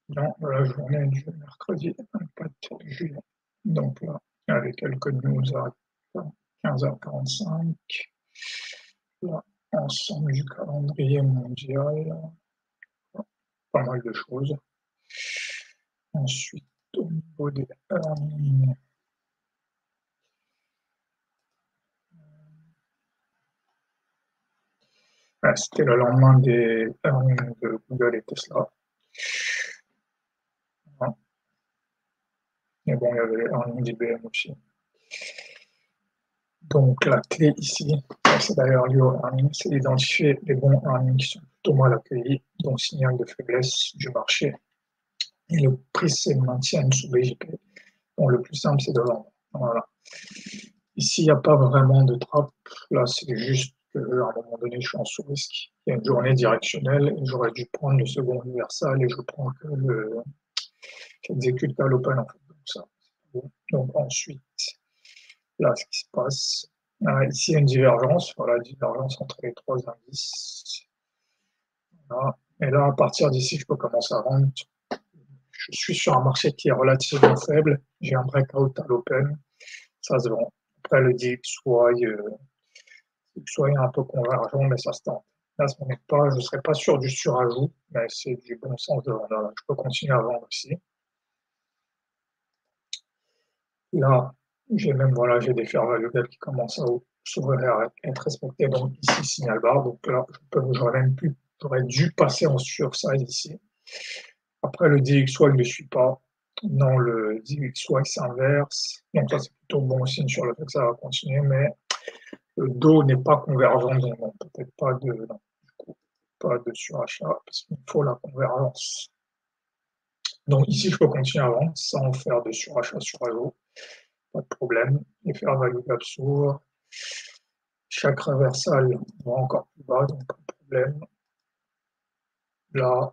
Dans la journée du mercredi 24 juillet. Donc là, il y avait quelques news à 15h45. Là, ensemble du calendrier mondial, pas mal de choses. Ensuite, au niveau des earnings, c'était le lendemain des earnings de Google et Tesla. Voilà. Mais bon, il y avait les earnings d'IBM aussi. Donc la clé ici, c'est d'ailleurs lié au earnings, c'est d'identifier les bons earnings qui sont plutôt mal accueillis, donc signal de faiblesse du marché. Et le prix se maintienne sous BJP. Bon, le plus simple, c'est de vendre. Voilà. Ici, il n'y a pas vraiment de trappe. Là, c'est juste qu'à un moment donné, je suis en sous-risque. Il y a une journée directionnelle et j'aurais dû prendre le second universal et je prends que le qui exécute à l'open en fait. Donc ça, c'est bon. Donc ensuite, là, ce qui se passe, ici, il y a une divergence. Voilà, divergence entre les trois indices. Voilà. Et là, à partir d'ici, je peux commencer à vendre. Je suis sur un marché qui est relativement faible. J'ai un breakout à l'open. Ça se vend. Après, le DXY, est un peu convergent, mais ça se tente. Là, ce n'est pas, je ne serais pas sûr du surajout, mais c'est du bon sens de vendre. Je peux continuer à vendre aussi. Là, j'ai même, voilà, j'ai des fair value gap qui commencent à s'ouvrir et à être respectés. Donc ici, signal barre. Donc là, j'aurais dû passer en sursize ici. Après, le DXY ne suit pas. Non, le DXY s'inverse. Donc ça, c'est plutôt bon signe sur le fait que ça va continuer, mais le dos n'est pas convergent, donc non, peut-être pas de, non, du coup, pas de surachat, parce qu'il faut la convergence. Donc ici, je peux continuer à vendre sans faire de surachat sur EVO, pas de problème. Et faire value gap s'ouvre. Chaque reversal va encore plus bas, donc pas de problème. Là,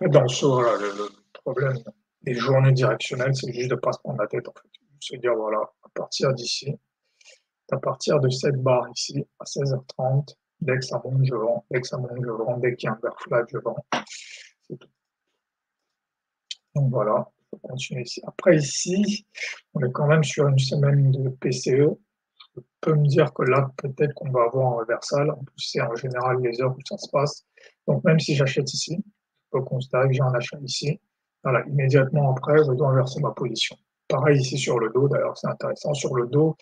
dans le saut, là, le problème des journées directionnelles, c'est juste de ne pas se prendre la tête, en fait. Se dire, voilà, à partir d'ici, à partir de cette barre ici, à 16h30, dès que ça monte, je vends. Dès que ça monte, je vends. Dès qu'il y a un bear flag, je vends. C'est tout. Donc voilà, on va continuer ici. Après, ici, on est quand même sur une semaine de PCE. Je peux me dire que là, peut-être qu'on va avoir un reversal. En plus, c'est en général les heures où ça se passe. Donc même si j'achète ici, je peux considérer que j'ai un achat ici. Voilà, immédiatement après, je dois inverser ma position. Pareil ici sur le dos, d'ailleurs, c'est intéressant. Sur le dos,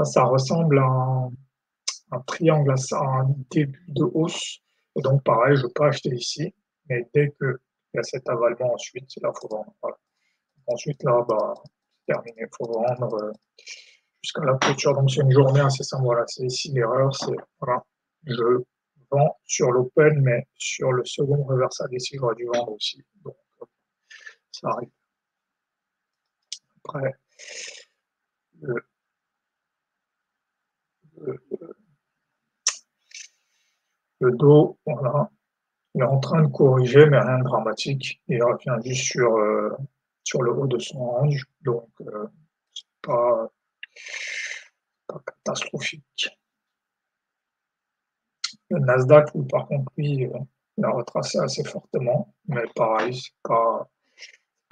ça ressemble à un triangle, à un début de hausse. Et donc, pareil, je peux acheter ici, mais dès qu'il y a cet avalement ensuite, là, il faut vendre. Voilà. Ensuite, là, bah, c'est terminé, il faut vendre jusqu'à la clôture. Donc, c'est une journée assez simple. Voilà, c'est ici l'erreur, c'est, voilà, je vends sur l'open, mais sur le second reversal ici, j'aurais dû vendre aussi. Donc, ça arrive. Après, le, le, le dos, voilà, il est en train de corriger, mais rien de dramatique. Il revient juste sur le haut de son range, donc pas, pas catastrophique. Le Nasdaq, lui, par contre, lui, il a retracé assez fortement, mais pareil, c'est pas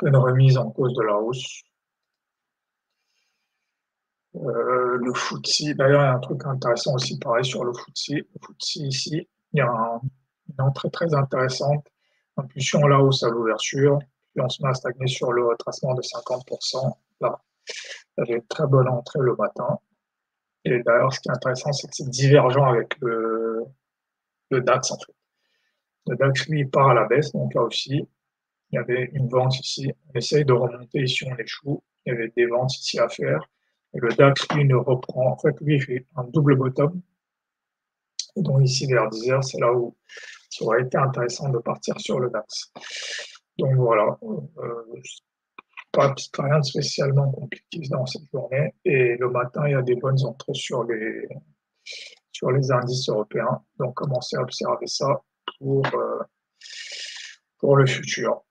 une remise en cause de la hausse. Le FTSE, d'ailleurs, il y a un truc intéressant aussi, pareil, sur le FTSE. Le FTSE, ici, il y a une entrée très intéressante, impulsion à la hausse à l'ouverture, puis on se met à stagner sur le retracement de 50%. Là, il y avait une très bonne entrée le matin. Et d'ailleurs, ce qui est intéressant, c'est que c'est divergent avec le DAX, en fait. Le DAX, lui, il part à la baisse, donc là aussi, il y avait une vente ici. On essaye de remonter ici, on échoue. Il y avait des ventes ici à faire. Et le DAX, lui, ne reprend. En fait, lui, il fait un double bottom. Et donc ici, vers 10 heures, c'est là où ça aurait été intéressant de partir sur le DAX. Donc voilà, pas rien de spécialement compliqué dans cette journée. Et le matin, il y a des bonnes entrées sur les indices européens. Donc commencez à observer ça pour, pour le futur.